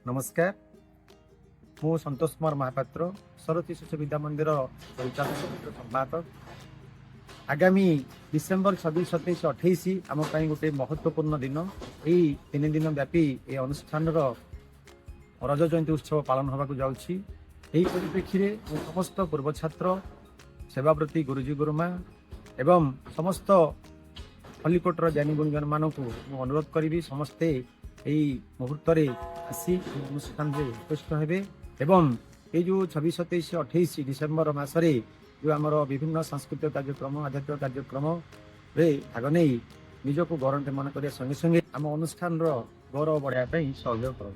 नमस्कार मु संतोष कुमार महापात्र सरस्वती शिशु विद्या मंदिर परिचालक संपादक आगामी डिसेम्बर 26, 27, 28 आम गोटे महत्वपूर्ण दिन यही 3 दिन व्यापी ये अनुष्ठान रज जयंती उत्सव पालन होगा जाऊँगी। यही परिप्रेक्षी में समस्त पूर्व छात्र सेवाव्रती गुरुजी गुरुमा एवं समस्त हलिकोटर ज्ञानी गुणीजन मान अनुरोध करी समस्ते यही मुहूर्त आसी अनुष्ठान में उपस्थित हेबे एवं ये जो 26, 27, 28 डिसेम्बर मसरे जो आमर विभिन्न सांस्कृतिक कार्यक्रम आध्यात्मिक कार्यक्रम रे भाग नहीं निजक गौरवान्वित मन करने संगे संगे आम अनुष्ठान गौरव बढ़ाई सहयोग कर।